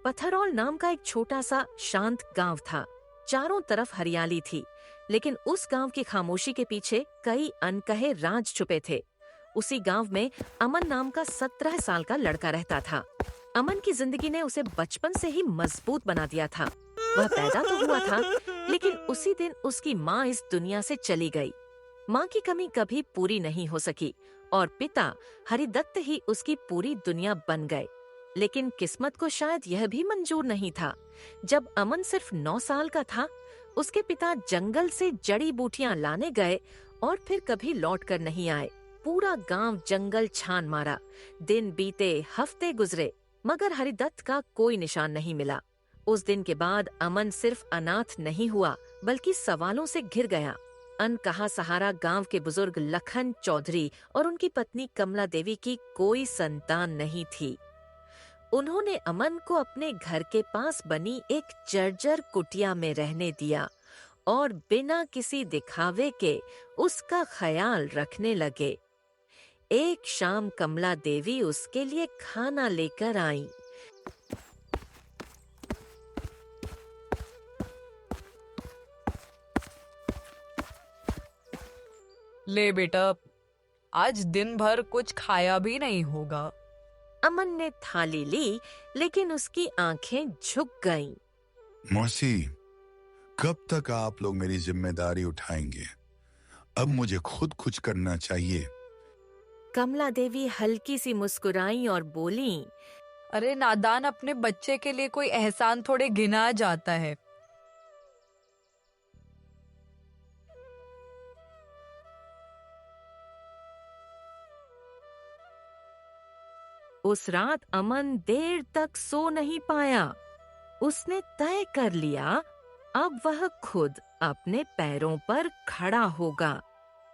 पथरौल नाम का एक छोटा सा शांत गांव था। चारों तरफ हरियाली थी, लेकिन उस गांव की खामोशी के पीछे कई अनकहे राज छुपे थे। उसी गांव में अमन नाम का 17 साल का लड़का रहता था। अमन की जिंदगी ने उसे बचपन से ही मजबूत बना दिया था। वह पैदा तो हुआ था, लेकिन उसी दिन उसकी माँ इस दुनिया से चली गई। माँ की कमी कभी पूरी नहीं हो सकी और पिता हरिदत्त ही उसकी पूरी दुनिया बन गए। लेकिन किस्मत को शायद यह भी मंजूर नहीं था। जब अमन सिर्फ 9 साल का था, उसके पिता जंगल से जड़ी बूटियां लाने गए और फिर कभी लौट कर नहीं आए। पूरा गांव जंगल छान मारा। दिन बीते, हफ्ते गुजरे, मगर हरिदत्त का कोई निशान नहीं मिला। उस दिन के बाद अमन सिर्फ अनाथ नहीं हुआ, बल्कि सवालों से घिर गया। अनकहा सहारा गांव के बुजुर्ग लखन चौधरी और उनकी पत्नी कमला देवी की कोई संतान नहीं थी। उन्होंने अमन को अपने घर के पास बनी एक जर्जर कुटिया में रहने दिया और बिना किसी दिखावे के उसका ख्याल रखने लगे। एक शाम कमला देवी उसके लिए खाना लेकर आई। ले बेटा, आज दिन भर कुछ खाया भी नहीं होगा। अमन ने थाली ली, लेकिन उसकी आंखें झुक गईं। मौसी, कब तक आप लोग मेरी जिम्मेदारी उठाएंगे? अब मुझे खुद कुछ करना चाहिए। कमला देवी हल्की सी मुस्कुराई और बोली, अरे नादान, अपने बच्चे के लिए कोई एहसान थोड़े गिना जाता है। उस रात अमन देर तक सो नहीं पाया। उसने तय कर लिया, अब वह खुद अपने पैरों पर खड़ा होगा।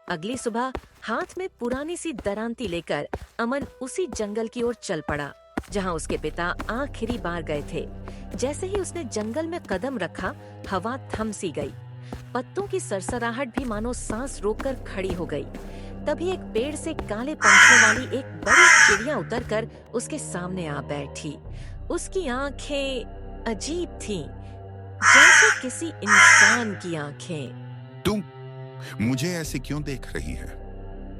अगली सुबह हाथ में पुरानी सी दरांती लेकर अमन उसी जंगल की ओर चल पड़ा, जहां उसके पिता आखिरी बार गए थे। जैसे ही उसने जंगल में कदम रखा, हवा थम सी गई। पत्तों की सरसराहट भी मानो सांस रोककर खड़ी हो गई। तभी एक पेड़ से काले पंखों वाली एक बड़ी चिड़िया उतरकर उसके सामने आ बैठी। उसकी आंखें अजीब थीं, जैसे किसी इंसान की आंखें। तुम मुझे ऐसे क्यों देख रही है?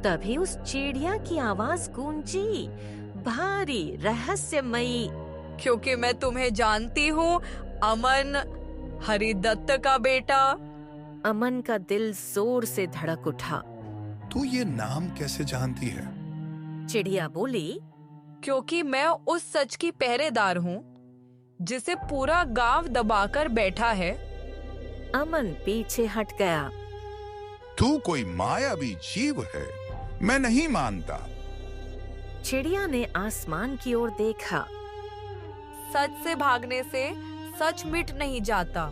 तभी उस चिड़िया की आवाज गूंजी, भारी रहस्यमयी। क्योंकि मैं तुम्हें जानती हूँ, अमन, हरिदत्त का बेटा। अमन का दिल जोर से धड़क उठा। तू ये नाम कैसे जानती है? चिड़िया बोली, क्योंकि मैं उस सच की पहरेदार हूँ जिसे पूरा गांव दबाकर बैठा है। अमन पीछे हट गया। तू कोई मायावी जीव है, मैं नहीं मानता। चिड़िया ने आसमान की ओर देखा। सच से भागने से सच मिट नहीं जाता।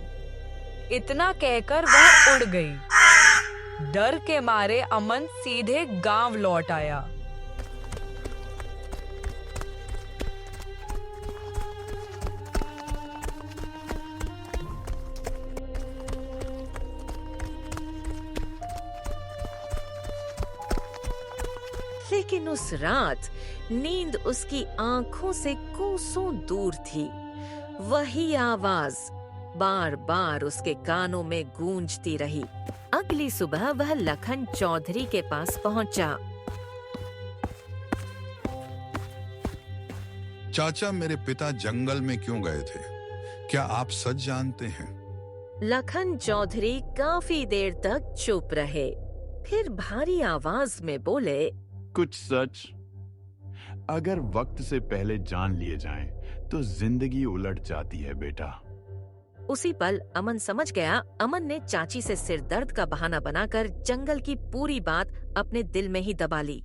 इतना कहकर वह उड़ गई। डर के मारे अमन सीधे गांव लौट आया। लेकिन उस रात नींद उसकी आंखों से कोसों दूर थी। वही आवाज बार बार उसके कानों में गूंजती रही। अगली सुबह वह लखन चौधरी के पास पहुंचा। चाचा, मेरे पिता जंगल में क्यों गए थे? क्या आप सच जानते हैं? लखन चौधरी काफी देर तक चुप रहे, फिर भारी आवाज में बोले, कुछ सच अगर वक्त से पहले जान लिए जाएं, तो जिंदगी उलट जाती है बेटा। उसी पल अमन समझ गया। अमन ने चाची से सिर दर्द का बहाना बनाकर जंगल की पूरी बात अपने दिल में ही दबा ली।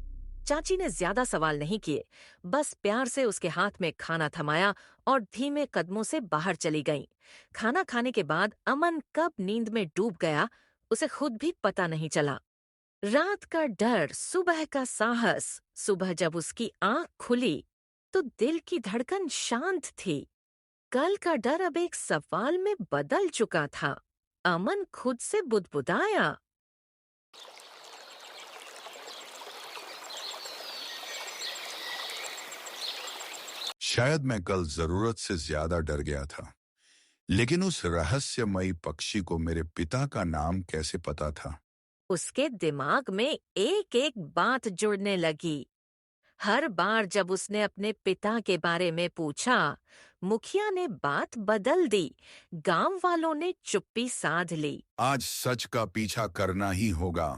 चाची ने ज्यादा सवाल नहीं किए, बस प्यार से उसके हाथ में खाना थमाया और धीमे कदमों से बाहर चली गईं। खाना खाने के बाद अमन कब नींद में डूब गया, उसे खुद भी पता नहीं चला। रात का डर, सुबह का साहस। सुबह जब उसकी आंख खुली तो दिल की धड़कन शांत थी। कल का डर अब एक सवाल में बदल चुका था। अमन खुद से बुदबुदाया, शायद मैं कल जरूरत से ज्यादा डर गया था, लेकिन उस रहस्यमयी पक्षी को मेरे पिता का नाम कैसे पता था? उसके दिमाग में एक एक बात जुड़ने लगी। हर बार जब उसने अपने पिता के बारे में पूछा, मुखिया ने बात बदल दी, गांव वालों ने चुप्पी साध ली। आज सच का पीछा करना ही होगा।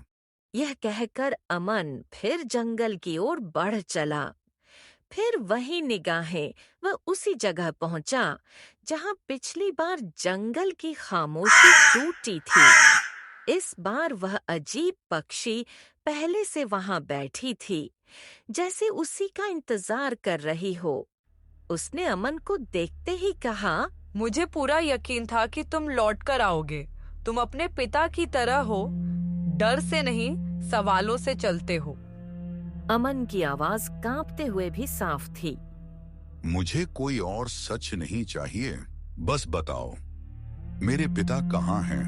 यह कहकर अमन फिर जंगल की ओर बढ़ चला। फिर वही निगाहें वह उसी जगह पहुंचा जहां पिछली बार जंगल की खामोशी टूटी थी। इस बार वह अजीब पक्षी पहले से वहां बैठी थी, जैसे उसी का इंतजार कर रही हो। उसने अमन को देखते ही कहा, मुझे पूरा यकीन था कि तुम लौट कर आओगे। तुम अपने पिता की तरह हो, डर से नहीं सवालों से चलते हो। अमन की आवाज कांपते हुए भी साफ थी। मुझे कोई और सच नहीं चाहिए, बस बताओ मेरे पिता कहाँ हैं?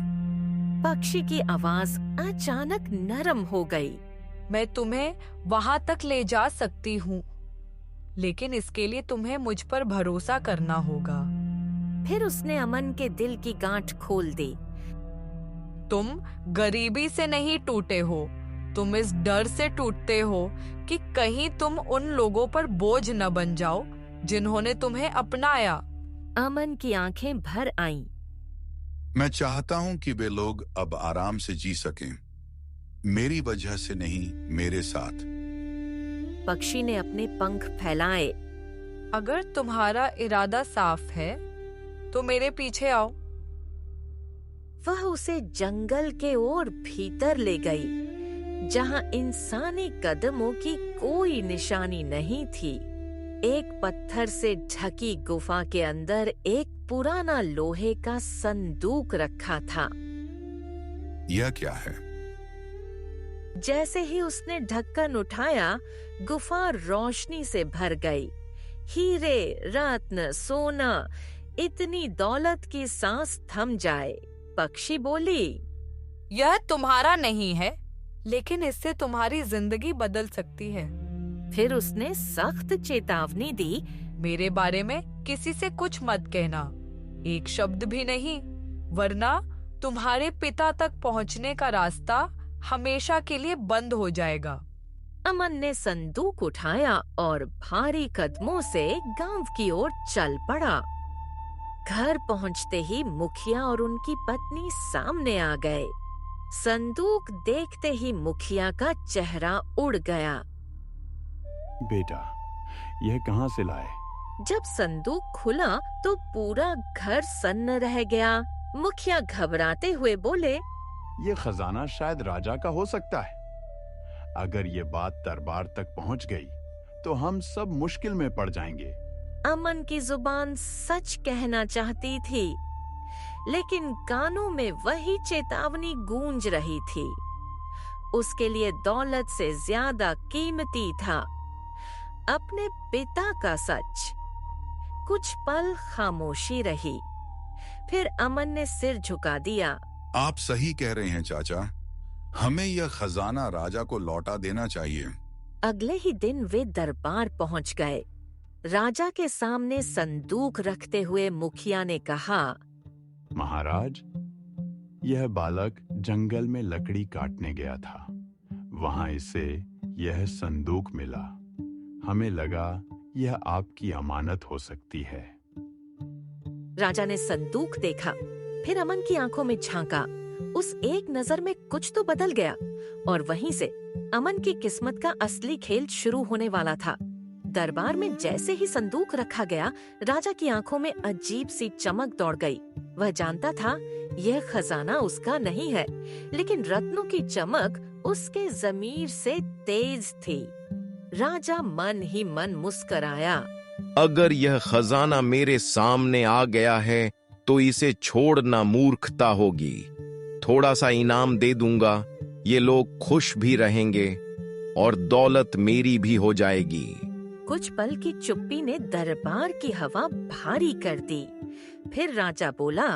पक्षी की आवाज अचानक नरम हो गई। मैं तुम्हें वहां तक ले जा सकती हूँ, लेकिन इसके लिए तुम्हें मुझ पर भरोसा करना होगा। फिर उसने अमन के दिल की गांठ खोल दी। तुम गरीबी से नहीं टूटे हो, तुम इस डर से टूटते हो कि कहीं तुम उन लोगों पर बोझ न बन जाओ जिन्होंने तुम्हें अपनाया। अमन की आंखें भर आईं। मैं चाहता हूं कि वे लोग अब आराम से जी सकें, मेरी वजह से नहीं, मेरे साथ। पक्षी ने अपने पंख फैलाए। अगर तुम्हारा इरादा साफ है तो मेरे पीछे आओ। वह उसे जंगल के ओर भीतर ले गई, जहां इंसानी कदमों की कोई निशानी नहीं थी। एक पत्थर से ढकी गुफा के अंदर एक पुराना लोहे का संदूक रखा था। यह क्या है? जैसे ही उसने ढक्कन उठाया, गुफा रोशनी से भर गई। हीरे, रत्न, सोना, इतनी दौलत की सांस थम जाए। पक्षी बोली, यह तुम्हारा नहीं है, लेकिन इससे तुम्हारी जिंदगी बदल सकती है। फिर उसने सख्त चेतावनी दी, मेरे बारे में किसी से कुछ मत कहना, एक शब्द भी नहीं, वरना तुम्हारे पिता तक पहुंचने का रास्ता हमेशा के लिए बंद हो जाएगा। अमन ने संदूक उठाया और भारी कदमों से गांव की ओर चल पड़ा। घर पहुंचते ही मुखिया और उनकी पत्नी सामने आ गए। संदूक देखते ही मुखिया का चेहरा उड़ गया। बेटा, यह कहाँ से लाए? जब संदूक खुला तो पूरा घर सन्न रह गया। मुखिया घबराते हुए बोले, यह खजाना शायद राजा का हो सकता है। अगर ये बात दरबार तक पहुंच गई तो हम सब मुश्किल में पड़ जाएंगे। अमन की जुबान सच कहना चाहती थी, लेकिन कानों में वही चेतावनी गूंज रही थी। उसके लिए दौलत से ज्यादा कीमती था अपने पिता का सच। कुछ पल खामोशी रही, फिर अमन ने सिर झुका दिया। आप सही कह रहे हैं चाचा, हमें यह खजाना राजा को लौटा देना चाहिए। अगले ही दिन वे दरबार पहुंच गए। राजा के सामने संदूक रखते हुए मुखिया ने कहा, महाराज, यह बालक जंगल में लकड़ी काटने गया था, वहां इसे यह संदूक मिला। हमें लगा यह आपकी अमानत हो सकती है। राजा ने संदूक देखा, फिर अमन की आंखों में झांका। उस एक नजर में कुछ तो बदल गया और वहीं से अमन की किस्मत का असली खेल शुरू होने वाला था। दरबार में जैसे ही संदूक रखा गया, राजा की आंखों में अजीब सी चमक दौड़ गई। वह जानता था यह खजाना उसका नहीं है, लेकिन रत्नों की चमक उसके ज़मीर से तेज थी। राजा मन ही मन मुस्कराया। अगर यह खजाना मेरे सामने आ गया है तो इसे छोड़ना मूर्खता होगी। थोड़ा सा इनाम दे दूंगा, ये लोग खुश भी रहेंगे और दौलत मेरी भी हो जाएगी। कुछ पल की चुप्पी ने दरबार की हवा भारी कर दी। फिर राजा बोला,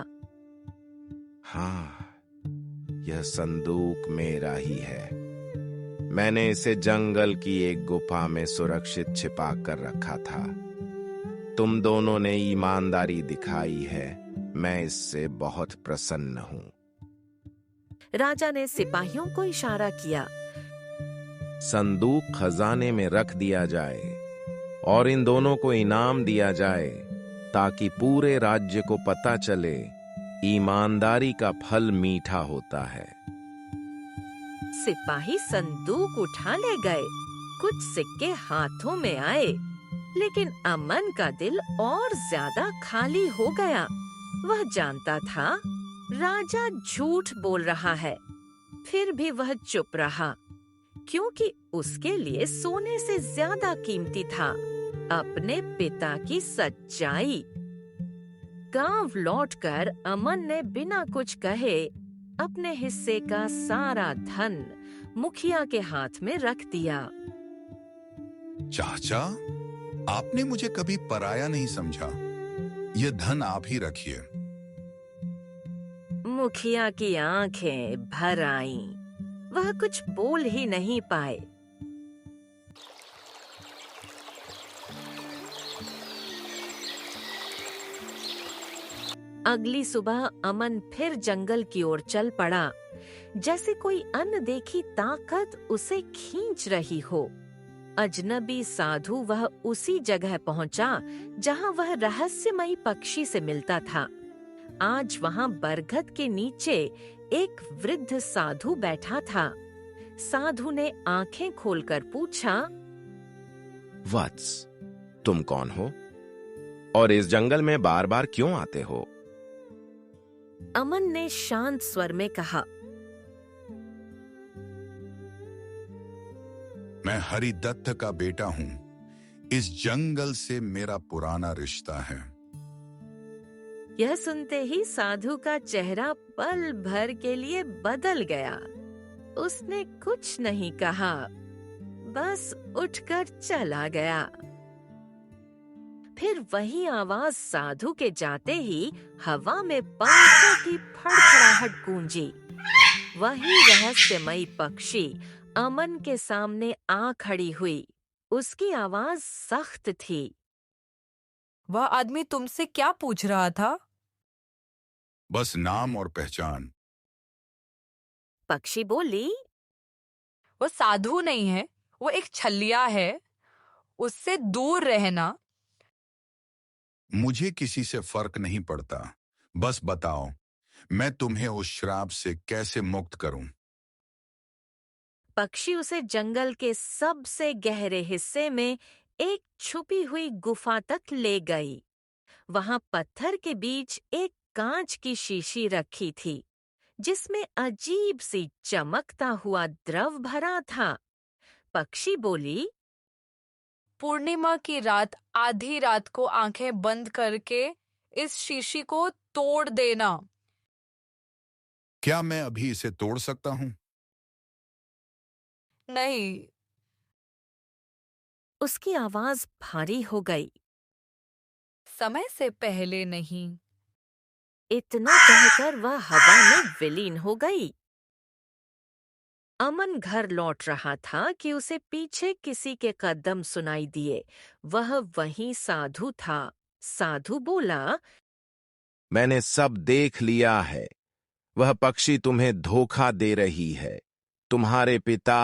हाँ, यह संदूक मेरा ही है। मैंने इसे जंगल की एक गुफा में सुरक्षित छिपा कर रखा था। तुम दोनों ने ईमानदारी दिखाई है, मैं इससे बहुत प्रसन्न हूँ। राजा ने सिपाहियों को इशारा किया। संदूक खजाने में रख दिया जाए और इन दोनों को इनाम दिया जाए, ताकि पूरे राज्य को पता चले ईमानदारी का फल मीठा होता है। सिपाही संदूक उठा ले गए। कुछ सिक्के हाथों में आए, लेकिन अमन का दिल और ज्यादा खाली हो गया। वह जानता था राजा झूठ बोल रहा है, फिर भी वह चुप रहा, क्योंकि उसके लिए सोने से ज्यादा कीमती था अपने पिता की सच्चाई। गांव लौटकर अमन ने बिना कुछ कहे अपने हिस्से का सारा धन मुखिया के हाथ में रख दिया। चाचा, आपने मुझे कभी पराया नहीं समझा। यह धन आप ही रखिए। मुखिया की आंखें भर आईं। वह कुछ बोल ही नहीं पाए। अगली सुबह अमन फिर जंगल की ओर चल पड़ा, जैसे कोई अनदेखी ताकत उसे खींच रही हो। अजनबी साधु वह उसी जगह पहुंचा जहां वह रहस्यमयी पक्षी से मिलता था। आज वहां बरगद के नीचे एक वृद्ध साधु बैठा था। साधु ने आंखें खोलकर पूछा, वत्स, तुम कौन हो और इस जंगल में बार बार क्यों आते हो? अमन ने शांत स्वर में कहा, मैं हरिदत्त का बेटा हूं। इस जंगल से मेरा पुराना रिश्ता है। यह सुनते ही साधु का चेहरा पल भर के लिए बदल गया। उसने कुछ नहीं कहा, बस उठकर चला गया। फिर वही आवाज साधु के जाते ही हवा में पंखों की फड़फड़ाहट गूंजी। वही रहस्यमयी पक्षी अमन के सामने आ खड़ी हुई। उसकी आवाज सख्त थी। वह आदमी तुमसे क्या पूछ रहा था? बस नाम और पहचान। पक्षी बोली, वो साधु नहीं है, वो एक छलिया है। उससे दूर रहना। मुझे किसी से फर्क नहीं पड़ता। बस बताओ, मैं तुम्हें उस श्राप से कैसे मुक्त करूं? पक्षी उसे जंगल के सबसे गहरे हिस्से में एक छुपी हुई गुफा तक ले गई। वहां पत्थर के बीच एक कांच की शीशी रखी थी, जिसमें अजीब सी चमकता हुआ द्रव भरा था। पक्षी बोली, पूर्णिमा की रात आधी रात को आंखें बंद करके इस शीशी को तोड़ देना। क्या मैं अभी इसे तोड़ सकता हूं? नहीं। उसकी आवाज भारी हो गई। समय से पहले नहीं। इतना कहकर वह हवा में विलीन हो गई। अमन घर लौट रहा था कि उसे पीछे किसी के कदम सुनाई दिए। वह वही साधु था। साधु बोला, मैंने सब देख लिया है। वह पक्षी तुम्हें धोखा दे रही है। तुम्हारे पिता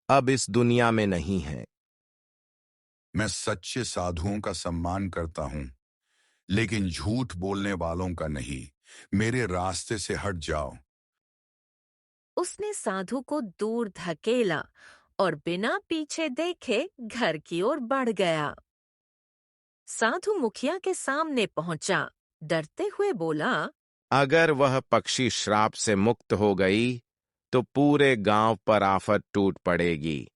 अब इस दुनिया में नहीं हैं। मैं सच्चे साधुओं का सम्मान करता हूं, लेकिन झूठ बोलने वालों का नहीं। मेरे रास्ते से हट जाओ। उसने साधु को दूर धकेला और बिना पीछे देखे घर की ओर बढ़ गया। साधु मुखिया के सामने पहुंचा। डरते हुए बोला, अगर वह पक्षी श्राप से मुक्त हो गई तो पूरे गांव पर आफत टूट पड़ेगी।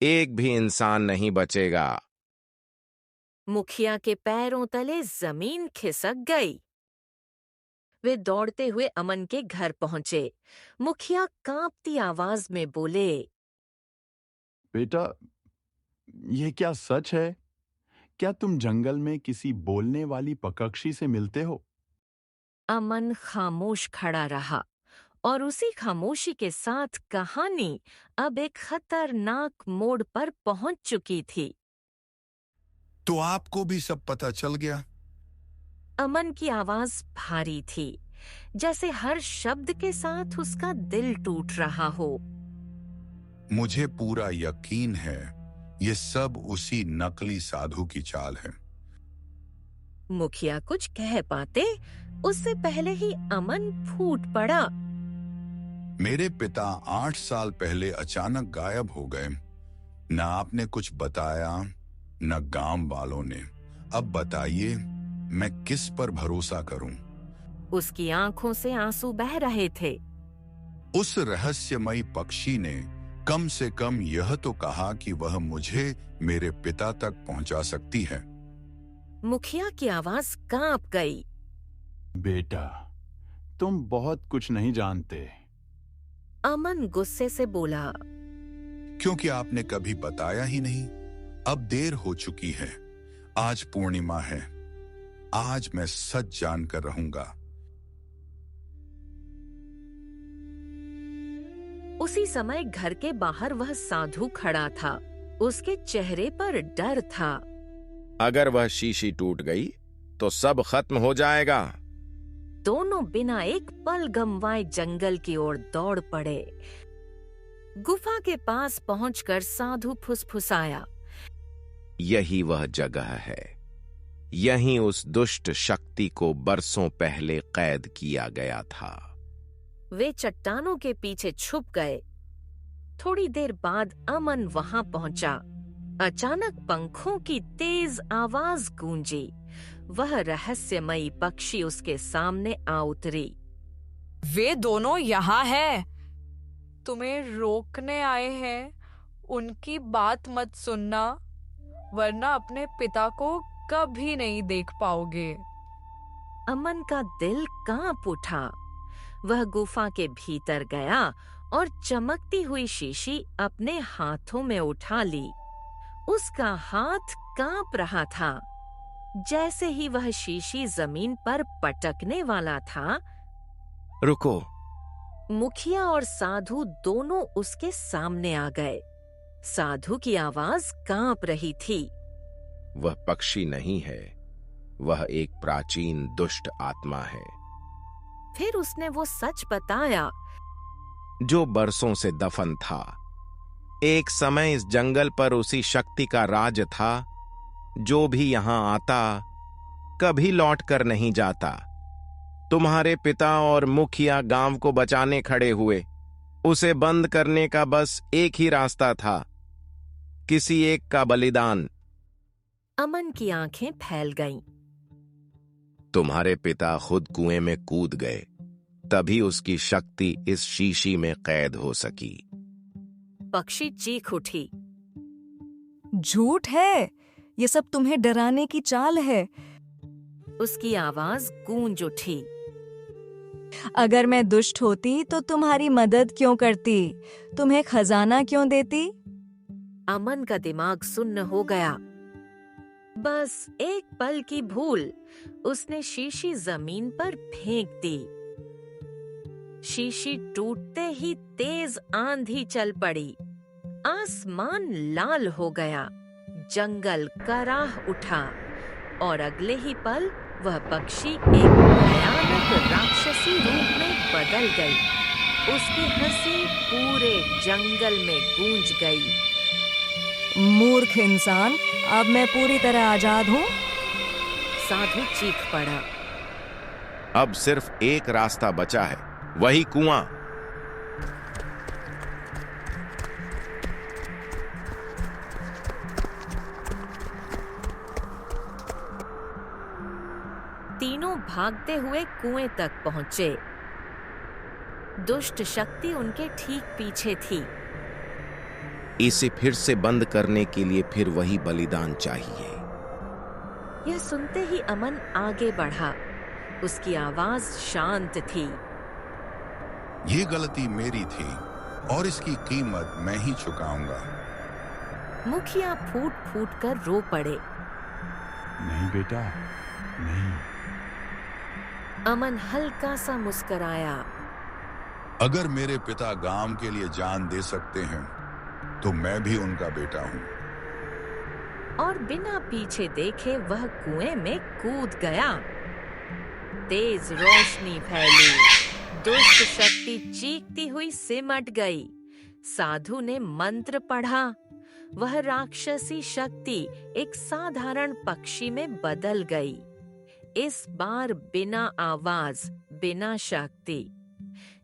एक भी इंसान नहीं बचेगा। मुखिया के पैरों तले जमीन खिसक गई। वे दौड़ते हुए अमन के घर पहुंचे। मुखिया कांपती आवाज में बोले, बेटा, ये क्या सच है? क्या तुम जंगल में किसी बोलने वाली पक्षी से मिलते हो? अमन खामोश खड़ा रहा और उसी खामोशी के साथ कहानी अब एक खतरनाक मोड़ पर पहुंच चुकी थी। तो आपको भी सब पता चल गया? अमन की आवाज भारी थी, जैसे हर शब्द के साथ उसका दिल टूट रहा हो। मुझे पूरा यकीन है ये सब उसी नकली साधु की चाल है। मुखिया कुछ कह पाते उससे पहले ही अमन फूट पड़ा। मेरे पिता 8 साल पहले अचानक गायब हो गए। न आपने कुछ बताया, न गांव वालों ने। अब बताइए, मैं किस पर भरोसा करूं? उसकी आंखों से आंसू बह रहे थे। उस रहस्यमयी पक्षी ने कम से कम यह तो कहा कि वह मुझे मेरे पिता तक पहुंचा सकती है। मुखिया की आवाज कांप गई। बेटा, तुम बहुत कुछ नहीं जानते। अमन गुस्से से बोला, क्योंकि आपने कभी बताया ही नहीं। अब देर हो चुकी है। आज पूर्णिमा है। आज मैं सच जानकर रहूंगा। उसी समय घर के बाहर वह साधु खड़ा था। उसके चेहरे पर डर था। अगर वह शीशी टूट गई तो सब खत्म हो जाएगा। दोनों बिना एक पल गंवाए जंगल की ओर दौड़ पड़े। गुफा के पास पहुंचकर साधु फुसफुसाया, यही वह जगह है। यहीं उस दुष्ट शक्ति को बरसों पहले कैद किया गया था। वे चट्टानों के पीछे छुप गए। थोड़ी देर बाद अमन वहां पहुंचा। अचानक पंखों की तेज आवाज गूंजी। वह रहस्यमयी पक्षी उसके सामने आ उतरी। वे दोनों यहाँ हैं। तुम्हें रोकने आए हैं। उनकी बात मत सुनना, वरना अपने पिता को कभी नहीं देख पाओगे। अमन का दिल कांप उठा। वह गुफा के भीतर गया और चमकती हुई शीशी अपने हाथों में उठा ली। उसका हाथ कांप रहा था। जैसे ही वह शीशी जमीन पर पटकने वाला था, रुको। मुखिया और साधु दोनों उसके सामने आ गए। साधु की आवाज कांप रही थी। वह पक्षी नहीं है, वह एक प्राचीन दुष्ट आत्मा है। फिर उसने वो सच बताया जो बरसों से दफन था। एक समय इस जंगल पर उसी शक्ति का राज था। जो भी यहां आता कभी लौट कर नहीं जाता। तुम्हारे पिता और मुखिया गांव को बचाने खड़े हुए। उसे बंद करने का बस एक ही रास्ता था, किसी एक का बलिदान। अमन की आंखें फैल गईं। तुम्हारे पिता खुद कुएं में कूद गए, तभी उसकी शक्ति इस शीशी में कैद हो सकी। पक्षी चीख उठी, झूठ है, ये सब तुम्हें डराने की चाल है। उसकी आवाज गूंज उठी। अगर मैं दुष्ट होती तो तुम्हारी मदद क्यों करती? तुम्हें खजाना क्यों देती? अमन का दिमाग सुन्न हो गया। बस एक पल की भूल, उसने शीशी जमीन पर फेंक दी। शीशी टूटते ही तेज आंधी चल पड़ी। आसमान लाल हो गया। जंगल कराह उठा और अगले ही पल वह पक्षी एक भयानक राक्षसी रूप में बदल गई। उसकी हंसी पूरे जंगल में गूंज गई। मूर्ख इंसान, अब मैं पूरी तरह आजाद हूँ। साधु चीख पड़ा। अब सिर्फ एक रास्ता बचा है, वही कुआं। तीनों भागते हुए कुएं तक पहुंचे। दुष्ट शक्ति उनके ठीक पीछे थी। इसे फिर से बंद करने के लिए फिर वही बलिदान चाहिए। यह सुनते ही अमन आगे बढ़ा। उसकी आवाज शांत थी। ये गलती मेरी थी और इसकी कीमत मैं ही चुकाऊंगा। मुखिया फूट फूट कर रो पड़े। नहीं बेटा, नहीं। अमन हल्का सा मुस्कुराया। अगर मेरे पिता गांव के लिए जान दे सकते हैं तो मैं भी उनका बेटा हूं। और बिना पीछे देखे वह कुएं में कूद गया। तेज रोशनी फैली, दुष्ट शक्ति चीखती हुई सिमट गई। साधु ने मंत्र पढ़ा, वह राक्षसी शक्ति एक साधारण पक्षी में बदल गई। इस बार बिना आवाज, बिना शक्ति।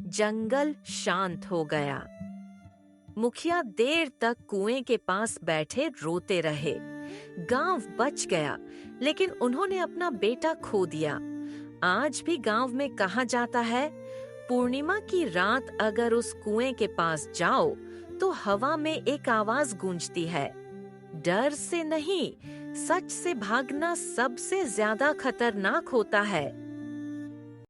जंगल शांत हो गया। मुखिया देर तक कुएं के पास बैठे रोते रहे। गांव बच गया, लेकिन उन्होंने अपना बेटा खो दिया। आज भी गांव में कहा जाता है, पूर्णिमा की रात अगर उस कुएं के पास जाओ तो हवा में एक आवाज गूंजती है, डर से नहीं, सच से भागना सबसे ज्यादा खतरनाक होता है।